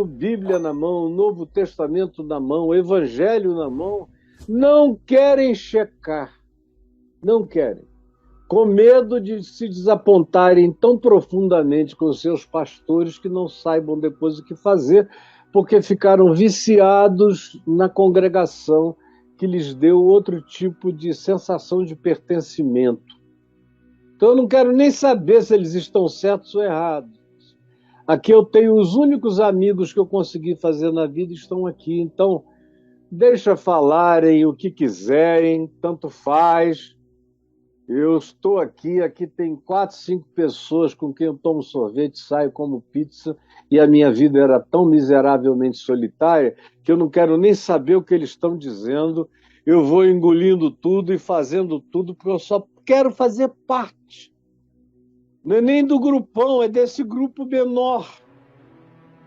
Bíblia na mão, Novo Testamento na mão, Evangelho na mão, não querem checar, não querem, com medo de se desapontarem tão profundamente com seus pastores que não saibam depois o que fazer, porque ficaram viciados na congregação que lhes deu outro tipo de sensação de pertencimento. Então eu não quero nem saber se eles estão certos ou errados. Aqui eu tenho os únicos amigos que eu consegui fazer na vida estão aqui. Então, deixa falarem o que quiserem, tanto faz. Eu estou aqui tem 4, 5 pessoas com quem eu tomo sorvete, saio como pizza, e a minha vida era tão miseravelmente solitária que eu não quero nem saber o que eles estão dizendo. Eu vou engolindo tudo e fazendo tudo porque eu só quero fazer parte. Não é nem do grupão, é desse grupo menor.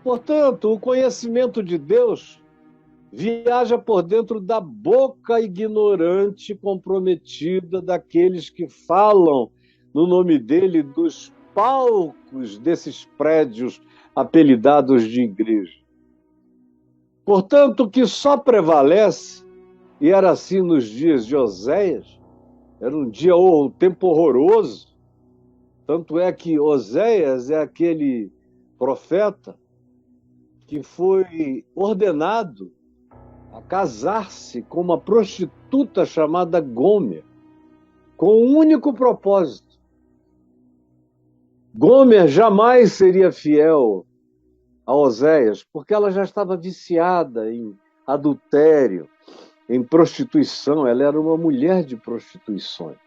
Portanto, o conhecimento de Deus viaja por dentro da boca ignorante, comprometida daqueles que falam no nome dele dos palcos desses prédios apelidados de igreja. Portanto, o que só prevalece, e era assim nos dias de Oséias, era um tempo horroroso. Tanto é que Oséias é aquele profeta que foi ordenado a casar-se com uma prostituta chamada Gomer, com um único propósito. Gomer jamais seria fiel a Oséias, porque ela já estava viciada em adultério, em prostituição, ela era uma mulher de prostituições.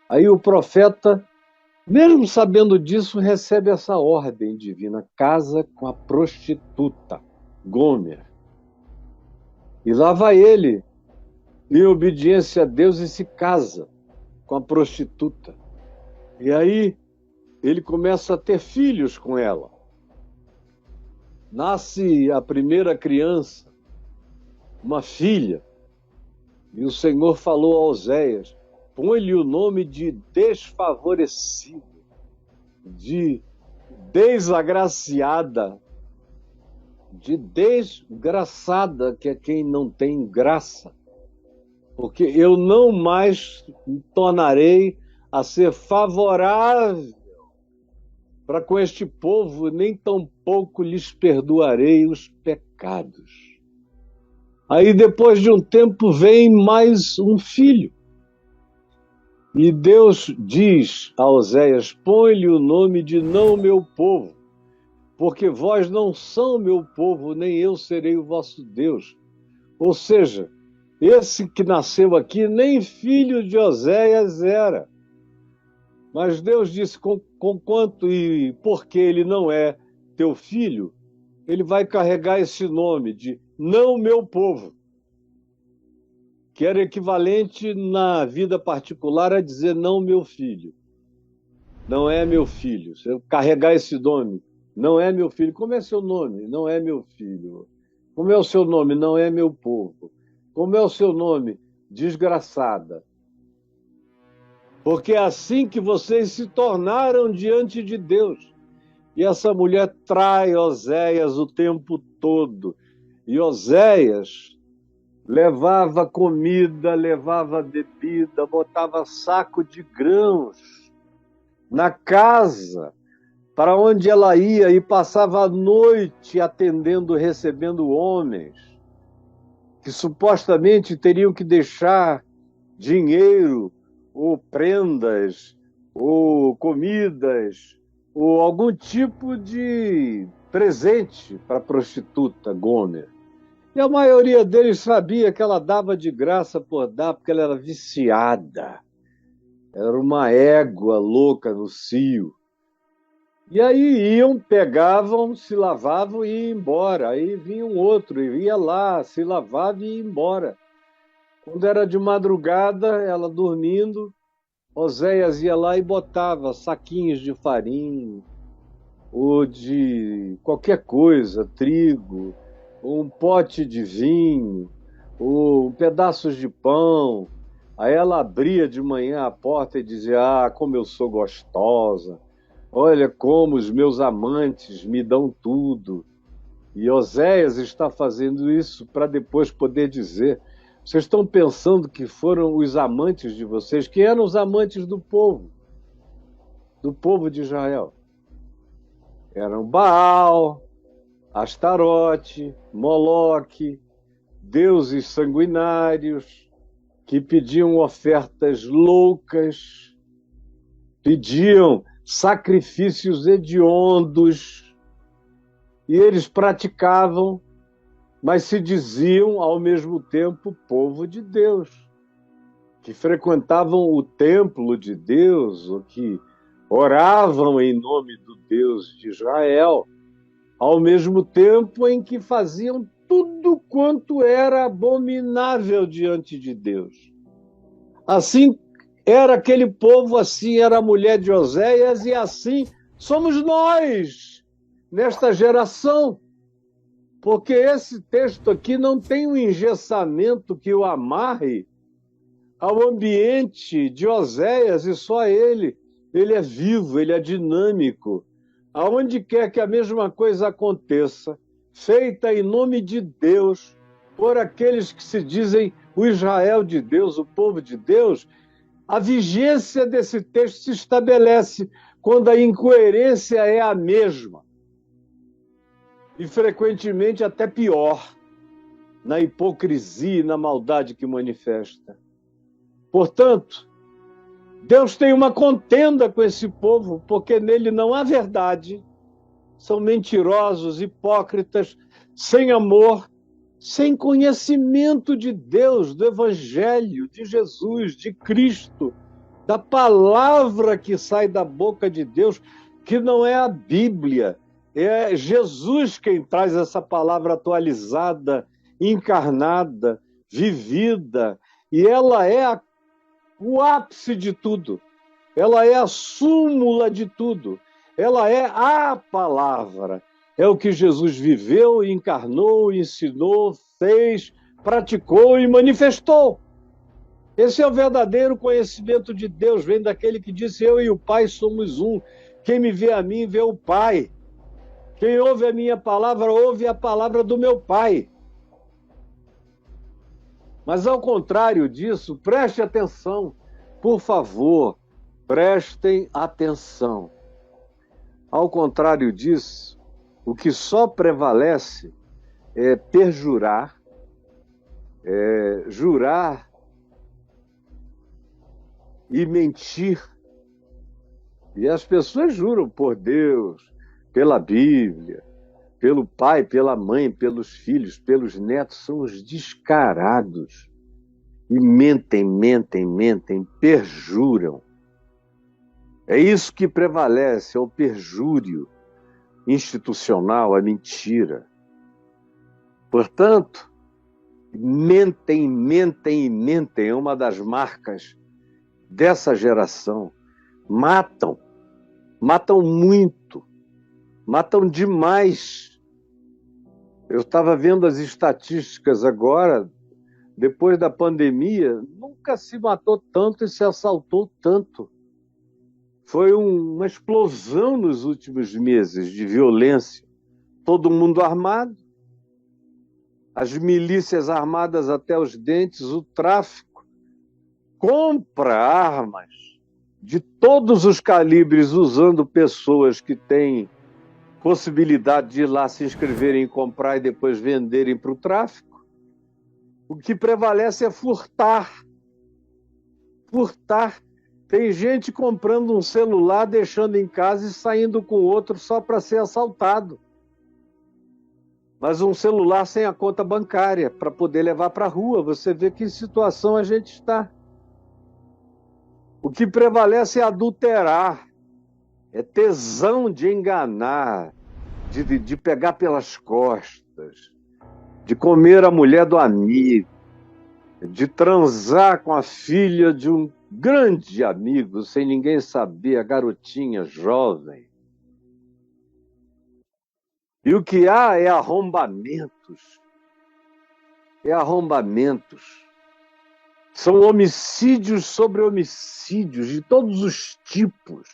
Aí o profeta, mesmo sabendo disso, recebe essa ordem divina: casa com a prostituta, Gomer. E lá vai ele, em obediência a Deus, e se casa com a prostituta. E aí ele começa a ter filhos com ela. Nasce a primeira criança, uma filha, e o Senhor falou a Oséias: põe-lhe o nome de desfavorecido, de desagraciada, de desgraçada, que é quem não tem graça, porque eu não mais me tornarei a ser favorável para com este povo, nem tampouco lhes perdoarei os pecados. Aí depois de um tempo vem mais um filho, e Deus diz a Oséias: põe-lhe o nome de não meu povo, porque vós não são meu povo, nem eu serei o vosso Deus. Ou seja, esse que nasceu aqui nem filho de Oséias era. Mas Deus disse: conquanto e porque ele não é teu filho, ele vai carregar esse nome de não meu povo, que era equivalente na vida particular a dizer não meu filho. Não é meu filho. Se eu carregar esse nome, não é meu filho. Como é seu nome? Não é meu filho. Como é o seu nome? Não é meu povo. Como é o seu nome? Desgraçada. Porque é assim que vocês se tornaram diante de Deus. E essa mulher trai Oséias o tempo todo. E Oséias levava comida, levava bebida, botava saco de grãos na casa para onde ela ia e passava a noite atendendo, recebendo homens que supostamente teriam que deixar dinheiro ou prendas ou comidas ou algum tipo de presente para a prostituta Gomer. E a maioria deles sabia que ela dava de graça por dar, porque ela era viciada. Era uma égua louca no cio. E aí iam, pegavam, se lavavam e iam embora. Aí vinha um outro, e ia lá, se lavava e ia embora. Quando era de madrugada, ela dormindo, Oséias ia lá e botava saquinhos de farinha, ou de qualquer coisa, trigo, ou um pote de vinho, ou pedaços de pão. Aí ela abria de manhã a porta e dizia: ah, como eu sou gostosa, olha como os meus amantes me dão tudo. E Oséias está fazendo isso para depois poder dizer: vocês estão pensando que foram os amantes de vocês, que eram os amantes do povo de Israel. Eram Baal, Astarote, Moloque, deuses sanguinários, que pediam ofertas loucas, pediam sacrifícios hediondos, e eles praticavam, mas se diziam ao mesmo tempo povo de Deus, que frequentavam o templo de Deus, ou que oravam em nome do Deus de Israel, ao mesmo tempo em que faziam tudo quanto era abominável diante de Deus. Assim era aquele povo, assim era a mulher de Oséias, e assim somos nós, nesta geração. Porque esse texto aqui não tem um engessamento que o amarre ao ambiente de Oséias e só ele. Ele é vivo, ele é dinâmico. Aonde quer que a mesma coisa aconteça, feita em nome de Deus, por aqueles que se dizem o Israel de Deus, o povo de Deus, a vigência desse texto se estabelece quando a incoerência é a mesma. E frequentemente até pior, na hipocrisia e na maldade que manifesta. Portanto, Deus tem uma contenda com esse povo, porque nele não há verdade. São mentirosos, hipócritas, sem amor, sem conhecimento de Deus, do Evangelho, de Jesus, de Cristo, da palavra que sai da boca de Deus, que não é a Bíblia, é Jesus quem traz essa palavra atualizada, encarnada, vivida, e ela é o ápice de tudo, ela é a súmula de tudo, ela é a palavra, é o que Jesus viveu, encarnou, ensinou, fez, praticou e manifestou. Esse é o verdadeiro conhecimento de Deus, vem daquele que disse: eu e o Pai somos um, quem me vê a mim vê o Pai. Quem ouve a minha palavra, ouve a palavra do meu Pai. Mas, ao contrário disso, preste atenção, por favor, prestem atenção. Ao contrário disso, o que só prevalece é perjurar, jurar e mentir. E as pessoas juram por Deus, pela Bíblia, pelo pai, pela mãe, pelos filhos, pelos netos, são os descarados. E mentem, perjuram. É isso que prevalece, é o perjúrio institucional, a mentira. Portanto, mentem, é uma das marcas dessa geração. Matam muito, matam demais. Eu estava vendo as estatísticas agora, depois da pandemia, nunca se matou tanto e se assaltou tanto. Foi uma explosão nos últimos meses de violência. Todo mundo armado, as milícias armadas até os dentes, o tráfico compra armas de todos os calibres, usando pessoas que têm possibilidade de ir lá se inscreverem, comprar e depois venderem para o tráfico. O que prevalece é furtar. Furtar. Tem gente comprando um celular, deixando em casa e saindo com outro só para ser assaltado. Mas um celular sem a conta bancária, para poder levar para a rua. Você vê que situação a gente está. O que prevalece é adulterar, é tesão de enganar, de pegar pelas costas, de comer a mulher do amigo, de transar com a filha de um grande amigo, sem ninguém saber, a garotinha jovem. E o que há é arrombamentos. São homicídios sobre homicídios de todos os tipos.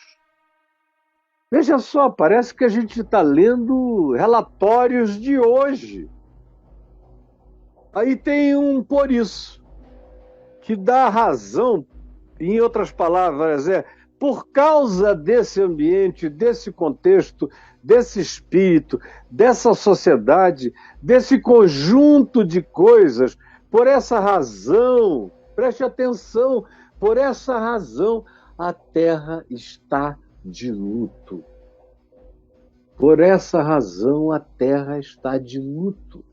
Veja só, parece que a gente está lendo relatórios de hoje. Aí tem um por isso, que dá razão, em outras palavras, por causa desse ambiente, desse contexto, desse espírito, dessa sociedade, desse conjunto de coisas, por essa razão, preste atenção, por essa razão a Terra está de luto. Por essa razão a Terra está de luto.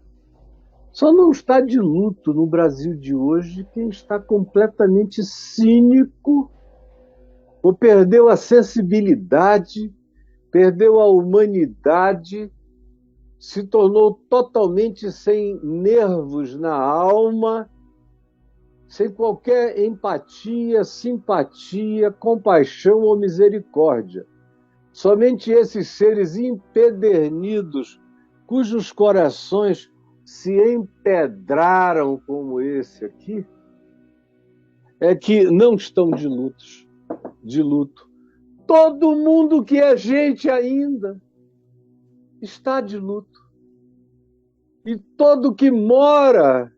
Só não está de luto no Brasil de hoje quem está completamente cínico ou perdeu a sensibilidade, perdeu a humanidade, se tornou totalmente sem nervos na alma, sem qualquer empatia, simpatia, compaixão ou misericórdia. Somente esses seres empedernidos, cujos corações se empedraram como esse aqui, é que não estão de luto. Todo mundo que é gente ainda está de luto. E todo que mora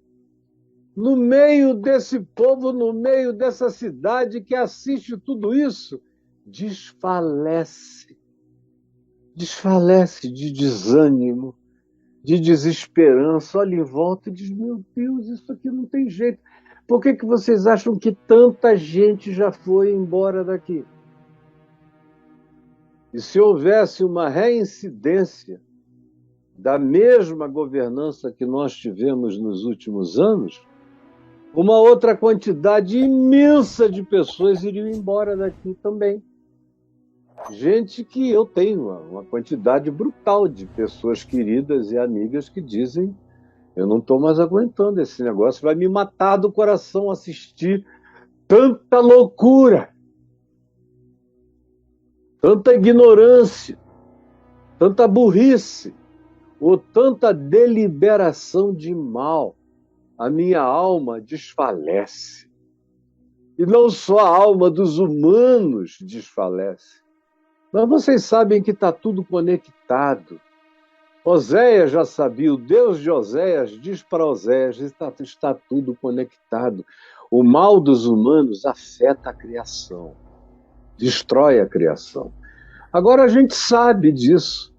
no meio desse povo, no meio dessa cidade que assiste tudo isso, desfalece. Desfalece de desânimo, de desesperança, olha em volta e diz, meu Deus, isso aqui não tem jeito. Por que vocês acham que tanta gente já foi embora daqui? E se houvesse uma reincidência da mesma governança que nós tivemos nos últimos anos, uma outra quantidade imensa de pessoas iriam embora daqui também. Gente que eu tenho uma quantidade brutal de pessoas queridas e amigas que dizem eu não estou mais aguentando esse negócio, vai me matar do coração assistir tanta loucura, tanta ignorância, tanta burrice, ou tanta deliberação de mal. A minha alma desfalece. E não só a alma dos humanos desfalece, mas vocês sabem que está tudo conectado. Oséias já sabia, o Deus de Oséias diz para Oséias, está tudo conectado. O mal dos humanos afeta a criação, destrói a criação. Agora a gente sabe disso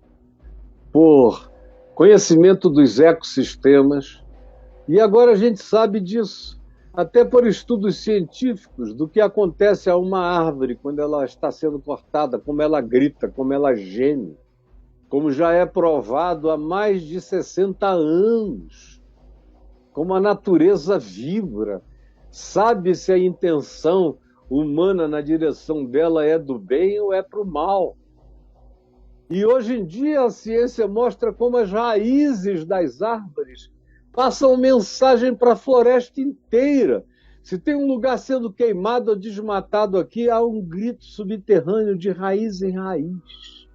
por conhecimento dos ecossistemas, e agora a gente sabe disso até por estudos científicos do que acontece a uma árvore quando ela está sendo cortada, como ela grita, como ela geme, como já é provado há mais de 60 anos, como a natureza vibra, sabe se a intenção humana na direção dela é do bem ou é para o mal. E hoje em dia a ciência mostra como as raízes das árvores passam mensagem para a floresta inteira. Se tem um lugar sendo queimado ou desmatado aqui, há um grito subterrâneo de raiz em raiz.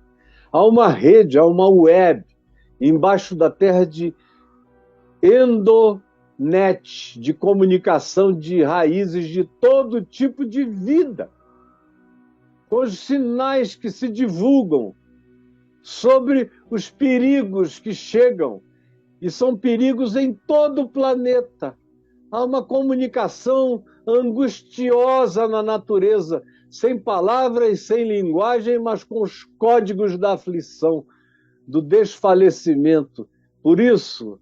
Há uma rede, há uma web embaixo da terra de endonet, de comunicação de raízes de todo tipo de vida, com os sinais que se divulgam sobre os perigos que chegam, e são perigos em todo o planeta. Há uma comunicação angustiosa na natureza, sem palavras, sem linguagem, mas com os códigos da aflição, do desfalecimento. Por isso,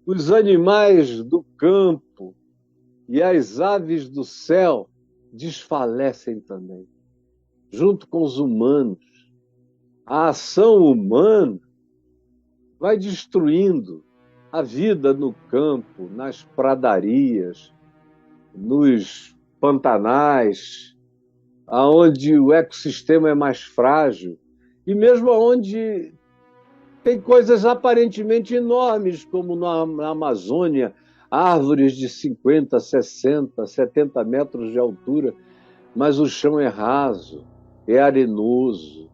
os animais do campo e as aves do céu desfalecem também, junto com os humanos. A ação humana vai destruindo a vida no campo, nas pradarias, nos pantanais, aonde o ecossistema é mais frágil, e mesmo onde tem coisas aparentemente enormes, como na Amazônia, árvores de 50, 60, 70 metros de altura, mas o chão é raso, é arenoso.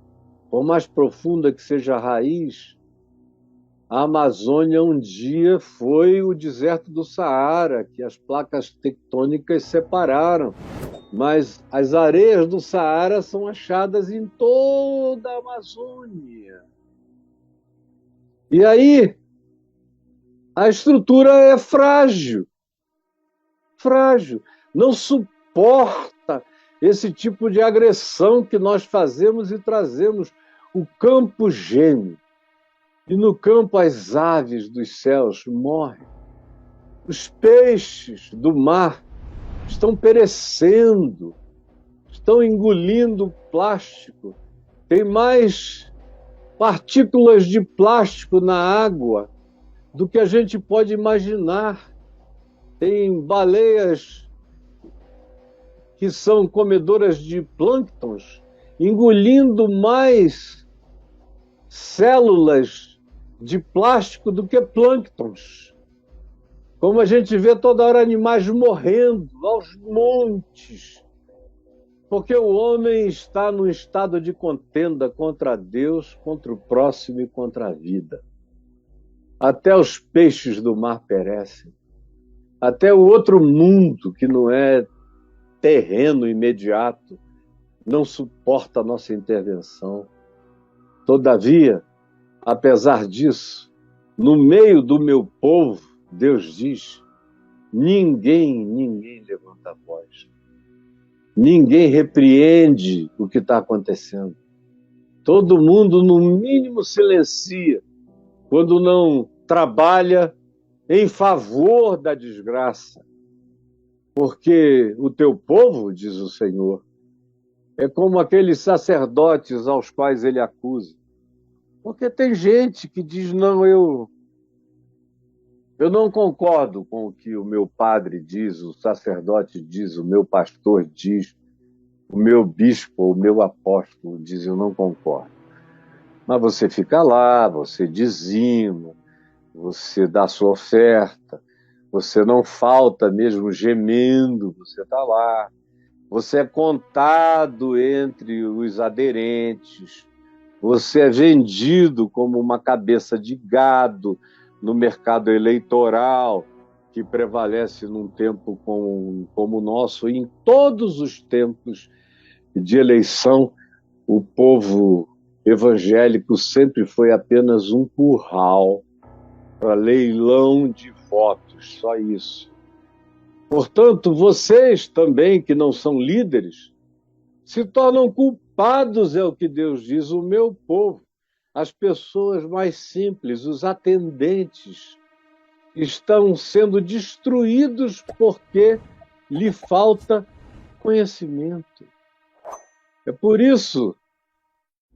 Por mais profunda que seja a raiz, a Amazônia um dia foi o deserto do Saara, que as placas tectônicas separaram. mas as areias do Saara são achadas em toda a Amazônia. E aí, a estrutura é frágil, não suporta esse tipo de agressão que nós fazemos e trazemos. O campo geme, e no campo as aves dos céus morrem. Os peixes do mar estão perecendo, estão engolindo plástico. Tem mais partículas de plástico na água do que a gente pode imaginar. Tem baleias que são comedoras de plânctons, engolindo mais células de plástico do que plânctons. Como a gente vê toda hora animais morrendo aos montes, porque o homem está num estado de contenda contra Deus, contra o próximo e contra a vida. Até os peixes do mar perecem. Até o outro mundo, que não é terreno imediato, não suporta a nossa intervenção. Todavia, apesar disso, no meio do meu povo, Deus diz, ninguém levanta a voz. Ninguém repreende o que está acontecendo. Todo mundo, no mínimo, silencia quando não trabalha em favor da desgraça. Porque o teu povo, diz o Senhor, é como aqueles sacerdotes aos quais ele acusa. Porque tem gente que diz, não, eu não concordo com o que o meu padre diz, o sacerdote diz, o meu pastor diz, o meu bispo, o meu apóstolo diz, eu não concordo. Mas você fica lá, você dizima, você dá sua oferta, você não falta mesmo gemendo, você está lá. Você é contado entre os aderentes, você é vendido como uma cabeça de gado no mercado eleitoral que prevalece num tempo como o nosso. E em todos os tempos de eleição, o povo evangélico sempre foi apenas um curral para leilão de votos, só isso. Portanto, vocês também, que não são líderes, se tornam culpados, é o que Deus diz, o meu povo. As pessoas mais simples, os atendentes, estão sendo destruídos porque lhe falta conhecimento. É por isso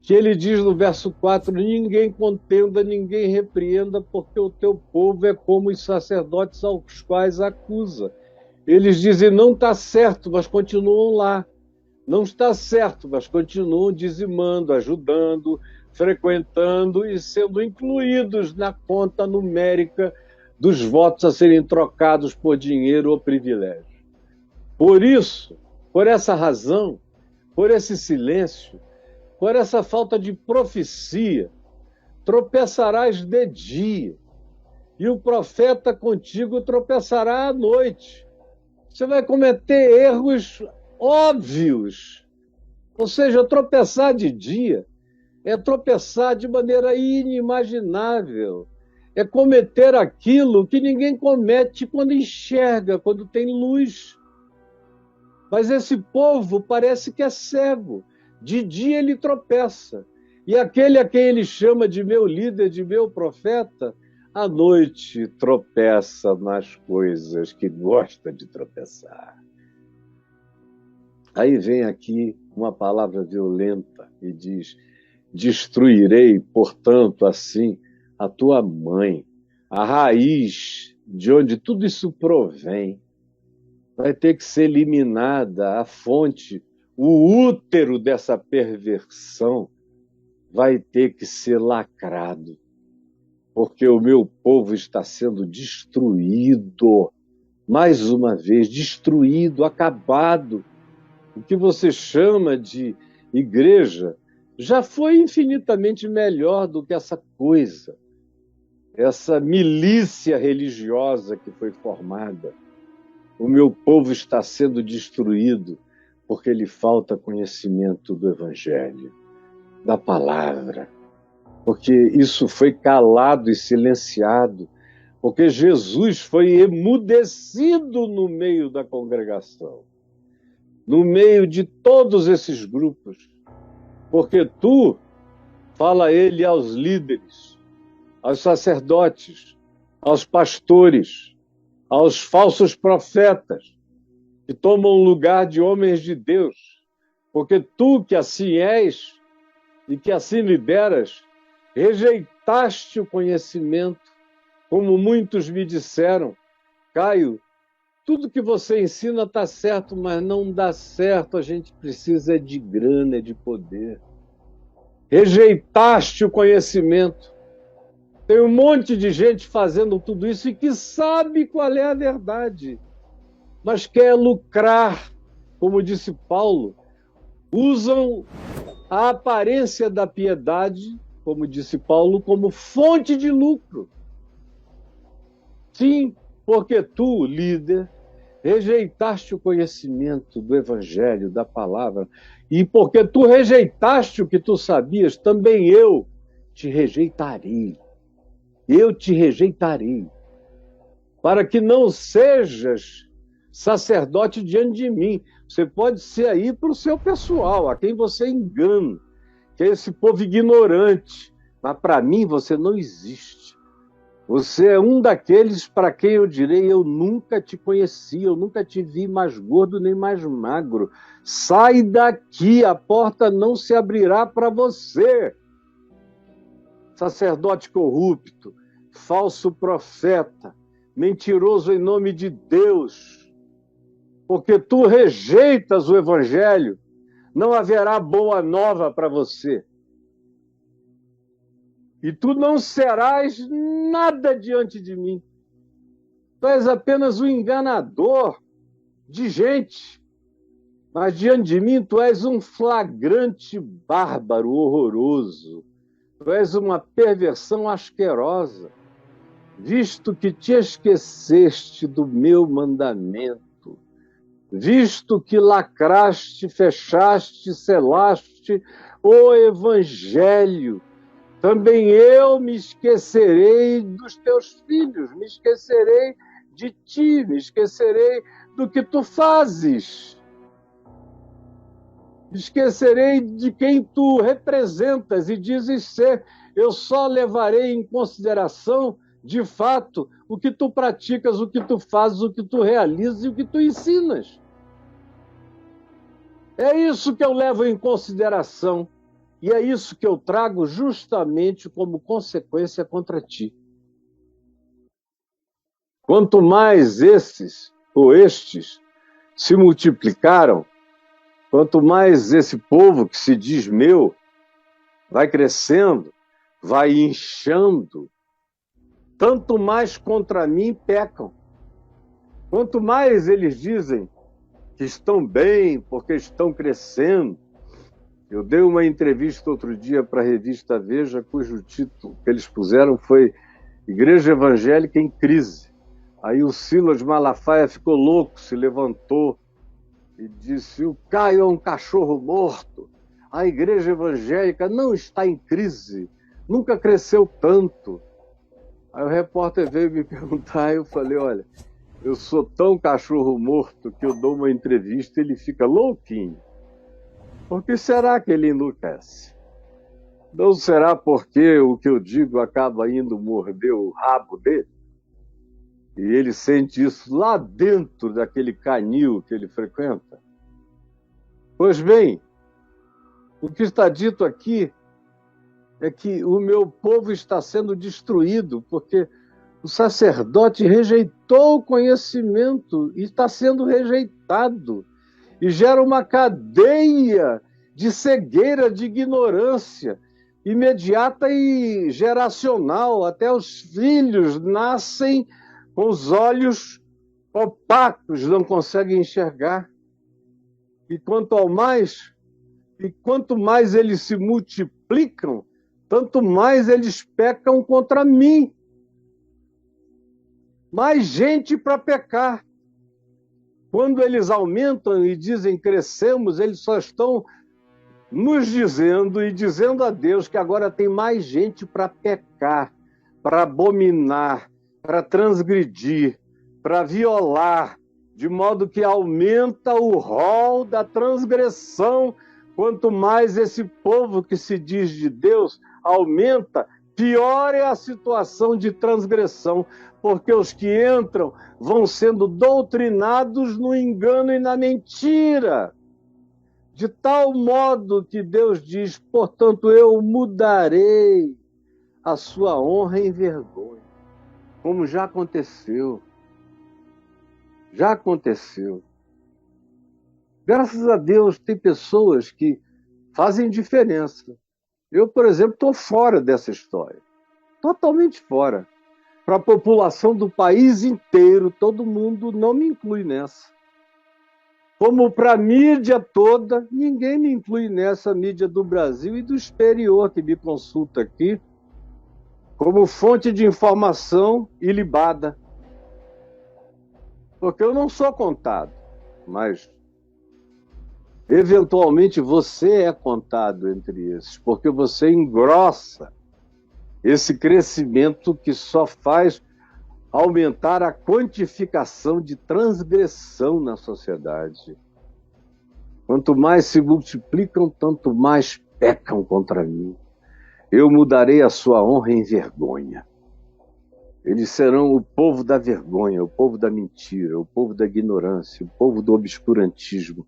que ele diz no verso 4, ninguém contenda, ninguém repreenda, porque o teu povo é como os sacerdotes aos quais acusa. Eles dizem, não está certo, mas continuam lá. Não está certo, mas continuam dizimando, ajudando, frequentando e sendo incluídos na conta numérica dos votos a serem trocados por dinheiro ou privilégio. Por isso, por essa razão, por esse silêncio, por essa falta de profecia, tropeçarás de dia, e o profeta contigo tropeçará à noite. Você vai cometer erros óbvios. Ou seja, tropeçar de dia é tropeçar de maneira inimaginável. É cometer aquilo que ninguém comete quando enxerga, quando tem luz. Mas esse povo parece que é cego. De dia ele tropeça. E aquele a quem ele chama de meu líder, de meu profeta, à noite tropeça nas coisas que gosta de tropeçar. Aí vem aqui uma palavra violenta e diz, destruirei, portanto, assim, a tua mãe, a raiz de onde tudo isso provém. Vai ter que ser eliminada a fonte, o útero dessa perversão vai ter que ser lacrado, porque o meu povo está sendo destruído, mais uma vez, destruído, acabado. O que você chama de igreja já foi infinitamente melhor do que essa coisa, essa milícia religiosa que foi formada. O meu povo está sendo destruído porque lhe falta conhecimento do Evangelho, da palavra, porque isso foi calado e silenciado, porque Jesus foi emudecido no meio da congregação, no meio de todos esses grupos, porque tu, fala ele aos líderes, aos sacerdotes, aos pastores, aos falsos profetas, que tomam o lugar de homens de Deus, porque tu que assim és e que assim lideras, rejeitaste o conhecimento, como muitos me disseram, Caio, tudo que você ensina está certo, mas não dá certo, a gente precisa de grana, de poder. Rejeitaste o conhecimento. Tem um monte de gente fazendo tudo isso e que sabe qual é a verdade, mas quer lucrar, como disse Paulo, usam a aparência da piedade, como disse Paulo, como fonte de lucro. Sim, porque tu, líder, rejeitaste o conhecimento do Evangelho, da palavra, e porque tu rejeitaste o que tu sabias, também eu te rejeitarei. Eu te rejeitarei, para que não sejas sacerdote diante de mim. Você pode ser aí para o seu pessoal, a quem você engana, que é esse povo ignorante, mas para mim você não existe. Você é um daqueles para quem eu direi, eu nunca te conheci, eu nunca te vi mais gordo nem mais magro. Sai daqui, a porta não se abrirá para você. Sacerdote corrupto, falso profeta, mentiroso em nome de Deus, porque tu rejeitas o Evangelho, não haverá boa nova para você. E tu não serás nada diante de mim. Tu és apenas um enganador de gente, mas diante de mim tu és um flagrante bárbaro, horroroso. Tu és uma perversão asquerosa, visto que te esqueceste do meu mandamento, visto que lacraste, fechaste, selaste o Evangelho, também eu me esquecerei dos teus filhos, me esquecerei de ti, me esquecerei do que tu fazes. Esquecerei de quem tu representas e dizes ser. Eu só levarei em consideração, de fato, o que tu praticas, o que tu fazes, o que tu realizas e o que tu ensinas. É isso que eu levo em consideração e é isso que eu trago justamente como consequência contra ti. Quanto mais esses ou estes se multiplicaram, quanto mais esse povo que se diz meu vai crescendo, vai inchando, tanto mais contra mim pecam. Quanto mais eles dizem que estão bem porque estão crescendo. Eu dei uma entrevista outro dia para a revista Veja, cujo título que eles puseram foi Igreja Evangélica em Crise. Aí o Silas Malafaia ficou louco, se levantou e disse: o Caio é um cachorro morto, a igreja evangélica não está em crise, nunca cresceu tanto. Aí o repórter veio me perguntar, e eu falei: olha, eu sou tão cachorro morto que eu dou uma entrevista e ele fica louquinho. Por que será que ele enlouquece? Não será porque o que eu digo acaba indo morder o rabo dele? E ele sente isso lá dentro daquele canil que ele frequenta? Pois bem, o que está dito aqui é que o meu povo está sendo destruído porque o sacerdote rejeitou o conhecimento e está sendo rejeitado. E gera uma cadeia de cegueira, de ignorância, imediata e geracional. Até os filhos nascem com os olhos opacos, não conseguem enxergar. E quanto mais eles se multiplicam, tanto mais eles pecam contra mim. Mais gente para pecar. Quando eles aumentam e dizem crescemos, eles só estão nos dizendo e dizendo a Deus que agora tem mais gente para pecar, para abominar, para transgredir, para violar, de modo que aumenta o rol da transgressão. Quanto mais esse povo que se diz de Deus aumenta, pior é a situação de transgressão, porque os que entram vão sendo doutrinados no engano e na mentira. De tal modo que Deus diz, portanto, eu mudarei a sua honra em vergonha. Como já aconteceu. Já aconteceu. Graças a Deus, tem pessoas que fazem diferença. Eu, por exemplo, estou fora dessa história. Totalmente fora. Para a população do país inteiro, todo mundo não me inclui nessa. Como para a mídia toda, ninguém me inclui nessa mídia do Brasil e do exterior que me consulta aqui como fonte de informação ilibada. Porque eu não sou contado, mas eventualmente você é contado entre esses, porque você engrossa esse crescimento que só faz aumentar a quantificação de transgressão na sociedade. Quanto mais se multiplicam, tanto mais pecam contra mim. Eu mudarei a sua honra em vergonha. Eles serão o povo da vergonha, o povo da mentira, o povo da ignorância, o povo do obscurantismo,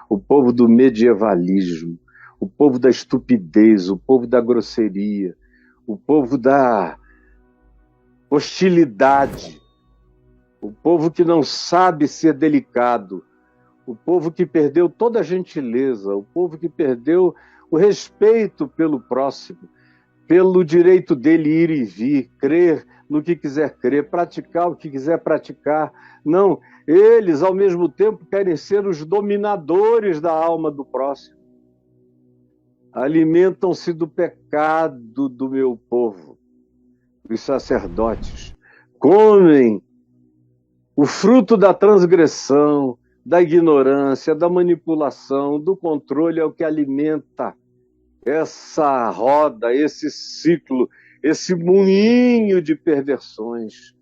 o povo do medievalismo, o povo da estupidez, o povo da grosseria, o povo da hostilidade, o povo que não sabe ser delicado, o povo que perdeu toda a gentileza, o povo que perdeu o respeito pelo próximo, pelo direito dele ir e vir, crer no que quiser crer, praticar o que quiser praticar. Não, eles, ao mesmo tempo, querem ser os dominadores da alma do próximo. Alimentam-se do pecado do meu povo. Os sacerdotes comem o fruto da transgressão, da ignorância, da manipulação, do controle, é o que alimenta essa roda, esse ciclo, esse moinho de perversões.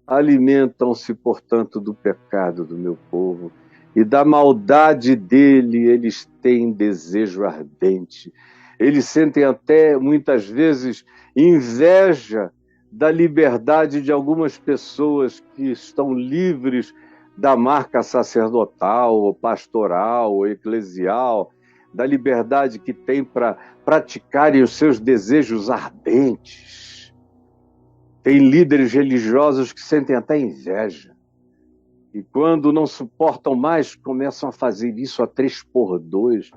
Alimentam-se, portanto, do pecado do meu povo e da maldade dele. Eles têm desejo ardente. Eles sentem até, muitas vezes, inveja da liberdade de algumas pessoas que estão livres da marca sacerdotal, ou pastoral, ou eclesial, da liberdade que tem para praticarem os seus desejos ardentes. Tem líderes religiosos que sentem até inveja. E quando não suportam mais, começam a fazer isso a 3x2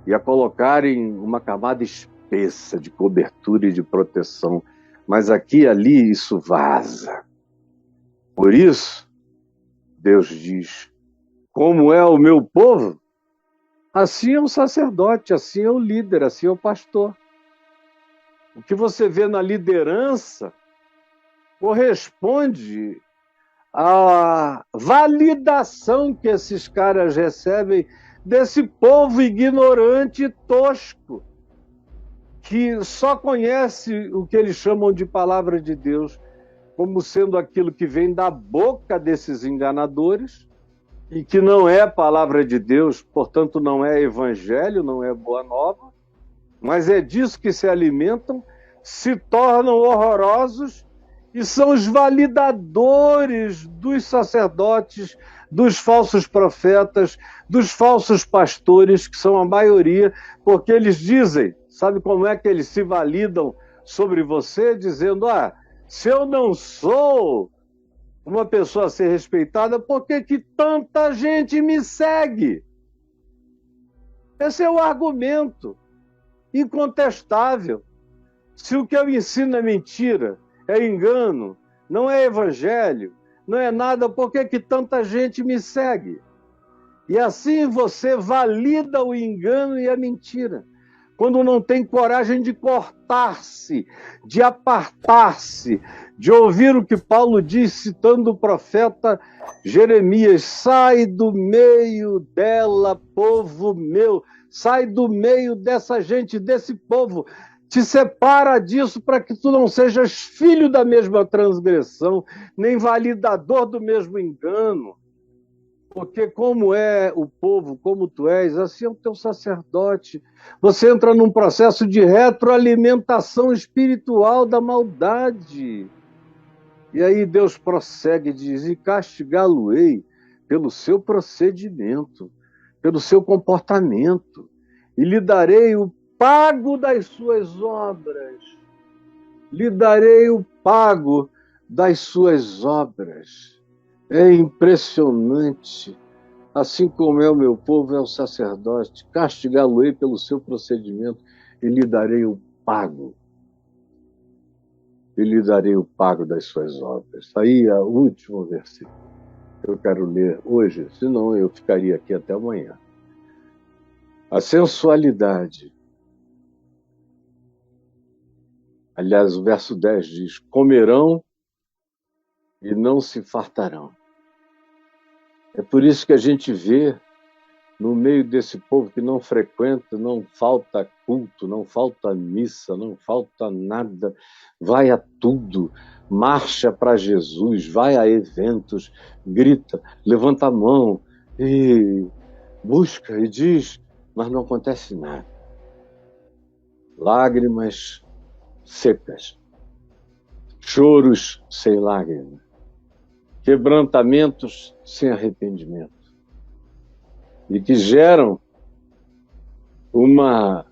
e a colocarem uma camada espessa de cobertura e de proteção. Mas aqui e ali isso vaza. Por isso, Deus diz, como é o meu povo, assim é o sacerdote, assim é o líder, assim é o pastor. O que você vê na liderança corresponde à validação que esses caras recebem desse povo ignorante e tosco, que só conhece o que eles chamam de palavra de Deus como sendo aquilo que vem da boca desses enganadores e que não é palavra de Deus, portanto não é evangelho, não é boa nova, mas é disso que se alimentam, se tornam horrorosos e são os validadores dos sacerdotes, dos falsos profetas, dos falsos pastores, que são a maioria, porque eles dizem, sabe como é que eles se validam sobre você? Dizendo, se eu não sou uma pessoa a ser respeitada, por que tanta gente me segue? Esse é o argumento incontestável. Se o que eu ensino é mentira, é engano, não é evangelho, não é nada, por que tanta gente me segue? E assim você valida o engano e a mentira. quando não tem coragem de cortar-se, de apartar-se, de ouvir o que Paulo diz, citando o profeta Jeremias: sai do meio dela, povo meu, sai do meio dessa gente, desse povo, te separa disso para que tu não sejas filho da mesma transgressão, nem validador do mesmo engano. Porque como é o povo, como tu és, assim é o teu sacerdote. Você entra num processo de retroalimentação espiritual da maldade. E aí Deus prossegue e diz: e castigá-lo-ei pelo seu procedimento, pelo seu comportamento, e lhe darei o pago das suas obras. Lhe darei o pago das suas obras. É impressionante. Assim como é o meu povo, é o sacerdote, castigá-lo-ei pelo seu procedimento e lhe darei o pago. E lhe darei o pago das suas obras. Aí é o último versículo que eu quero ler hoje, senão eu ficaria aqui até amanhã. A sensualidade. Aliás, o verso 10 diz: comerão e não se fartarão. É por isso que a gente vê no meio desse povo que não frequenta, não falta culto, não falta missa, não falta nada, vai a tudo, marcha para Jesus, vai a eventos, grita, levanta a mão e busca e diz, mas não acontece nada. Lágrimas secas, choros sem lágrimas, quebrantamentos sem arrependimento, e que geram uma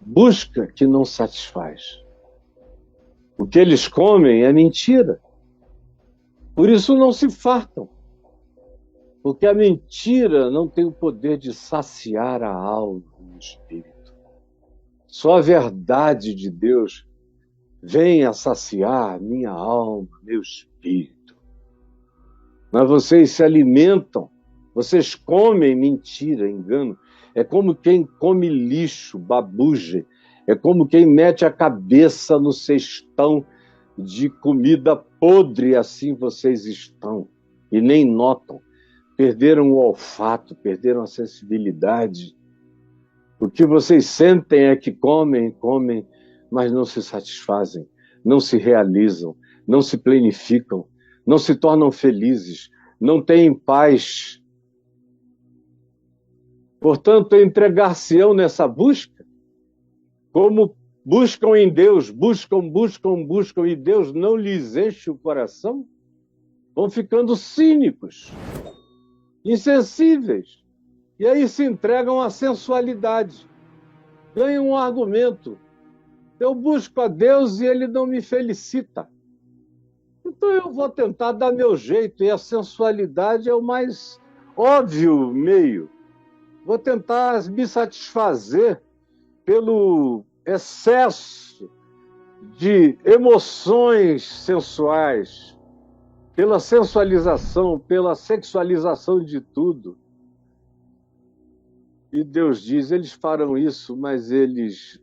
busca que não satisfaz. O que eles comem é mentira. Por isso não se fartam. Porque a mentira não tem o poder de saciar a alma e o espírito. Só a verdade de Deus vem a saciar minha alma, meu espírito. Mas vocês se alimentam, vocês comem mentira, engano. É como quem come lixo, babugem. É como quem mete a cabeça no cestão de comida podre, assim vocês estão. E nem notam. Perderam o olfato, perderam a sensibilidade. O que vocês sentem é que comem, mas não se satisfazem, não se realizam, não se planificam, não se tornam felizes, não têm paz. Portanto, entregar-se-ão nessa busca, como buscam em Deus, buscam, e Deus não lhes enche o coração, vão ficando cínicos, insensíveis, e aí se entregam à sensualidade, ganham um argumento. Eu busco a Deus e Ele não me felicita. Então eu vou tentar dar meu jeito, e a sensualidade é o mais óbvio meio. Vou tentar me satisfazer pelo excesso de emoções sensuais, pela sensualização, pela sexualização de tudo. E Deus diz, eles farão isso, mas eles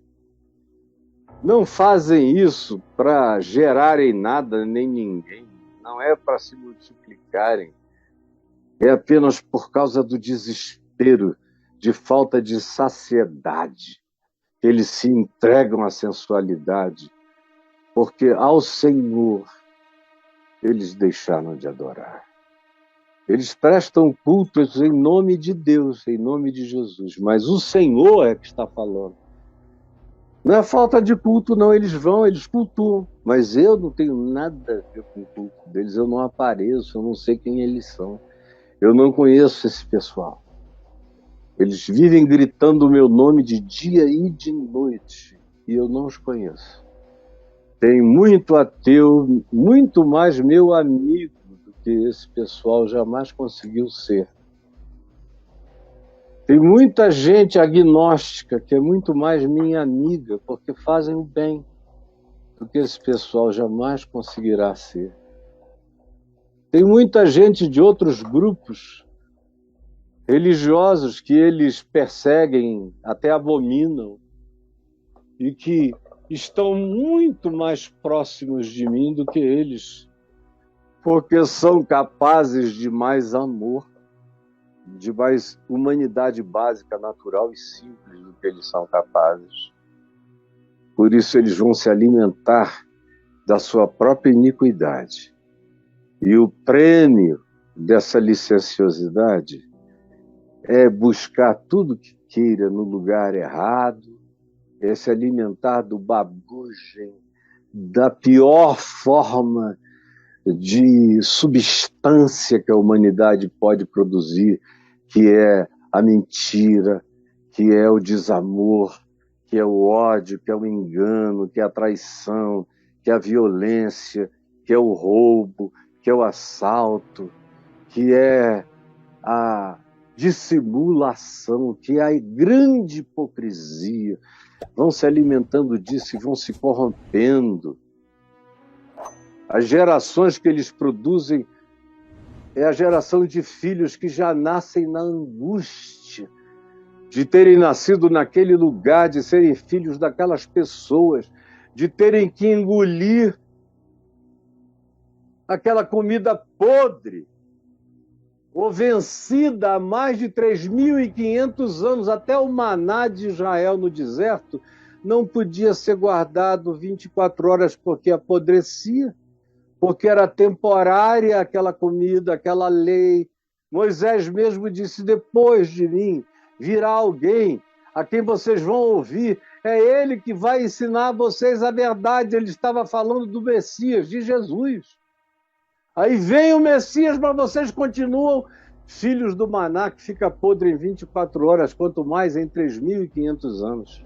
não fazem isso para gerarem nada nem ninguém. Não é para se multiplicarem. É apenas por causa do desespero, de falta de saciedade. Eles se entregam à sensualidade, porque ao Senhor eles deixaram de adorar. Eles prestam cultos em nome de Deus, em nome de Jesus, mas o Senhor é que está falando. Não é falta de culto, não. Eles vão, eles cultuam, mas eu não tenho nada a ver com o culto deles. Eu não apareço, eu não sei quem eles são. Eu não conheço esse pessoal. Eles vivem gritando o meu nome de dia e de noite, e eu não os conheço. Tem muito ateu, muito mais meu amigo do que esse pessoal jamais conseguiu ser. Tem muita gente agnóstica que é muito mais minha amiga, porque fazem o bem, do que esse pessoal jamais conseguirá ser. Tem muita gente de outros grupos religiosos que eles perseguem, até abominam, e que estão muito mais próximos de mim do que eles, porque são capazes de mais amor, de mais humanidade básica, natural e simples do que eles são capazes. Por isso eles vão se alimentar da sua própria iniquidade. E o prêmio dessa licenciosidade é buscar tudo que queira no lugar errado, é se alimentar do babugem, da pior forma de substância que a humanidade pode produzir, que é a mentira, que é o desamor, que é o ódio, que é o engano, que é a traição, que é a violência, que é o roubo, que é o assalto, que é a dissimulação, que é a grande hipocrisia. Vão se alimentando disso e vão se corrompendo. As gerações que eles produzem é a geração de filhos que já nascem na angústia de terem nascido naquele lugar, de serem filhos daquelas pessoas, de terem que engolir aquela comida podre, ou vencida há mais de 3.500 anos. Até o maná de Israel no deserto não podia ser guardado 24 horas porque apodrecia, porque era temporária aquela comida, aquela lei. Moisés mesmo disse: depois de mim virá alguém a quem vocês vão ouvir, é ele que vai ensinar a vocês a verdade. Ele estava falando do Messias, de Jesus. Aí vem o Messias, mas vocês continuam filhos do maná que fica podre em 24 horas, quanto mais em 3.500 anos.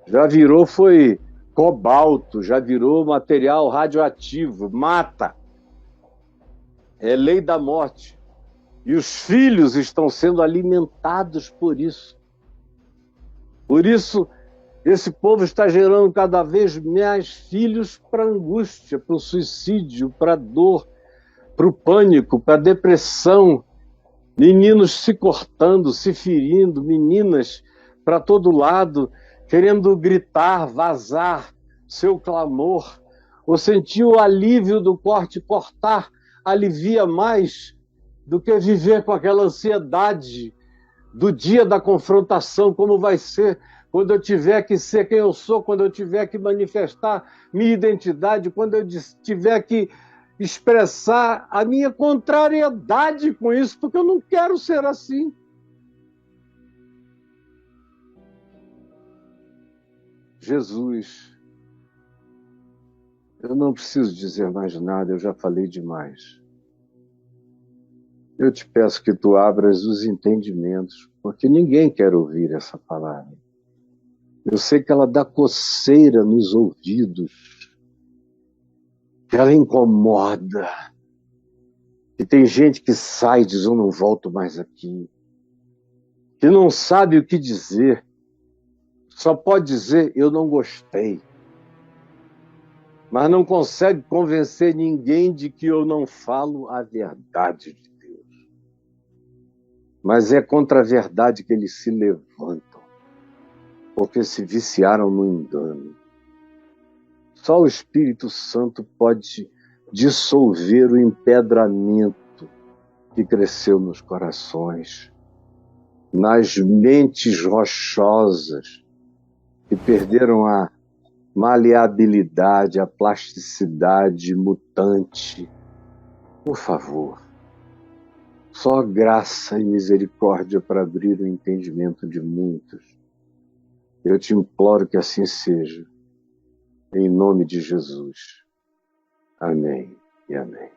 Já virou, foi cobalto, já virou material radioativo, mata. É lei da morte. E os filhos estão sendo alimentados por isso. Por isso, esse povo está gerando cada vez mais filhos para a angústia, para o suicídio, para a dor, para o pânico, para a depressão. Meninos se cortando, se ferindo, meninas para todo lado, querendo gritar, vazar seu clamor, ou sentir o alívio do corte. Cortar alivia mais do que viver com aquela ansiedade do dia da confrontação, como vai ser quando eu tiver que ser quem eu sou, quando eu tiver que manifestar minha identidade, quando eu tiver que expressar a minha contrariedade com isso, porque eu não quero ser assim. Jesus, eu não preciso dizer mais nada, eu já falei demais. Eu te peço que tu abras os entendimentos, porque ninguém quer ouvir essa palavra. Eu sei que ela dá coceira nos ouvidos, que ela incomoda, que tem gente que sai e diz: eu não volto mais aqui, que não sabe o que dizer, só pode dizer: eu não gostei, mas não consegue convencer ninguém de que eu não falo a verdade de Deus. Mas é contra a verdade que eles se levantam, porque se viciaram no engano. Só o Espírito Santo pode dissolver o empedramento que cresceu nos corações, nas mentes rochosas, que perderam a maleabilidade, a plasticidade mutante. Por favor, só graça e misericórdia para abrir o entendimento de muitos. Eu te imploro que assim seja, em nome de Jesus. Amém e amém.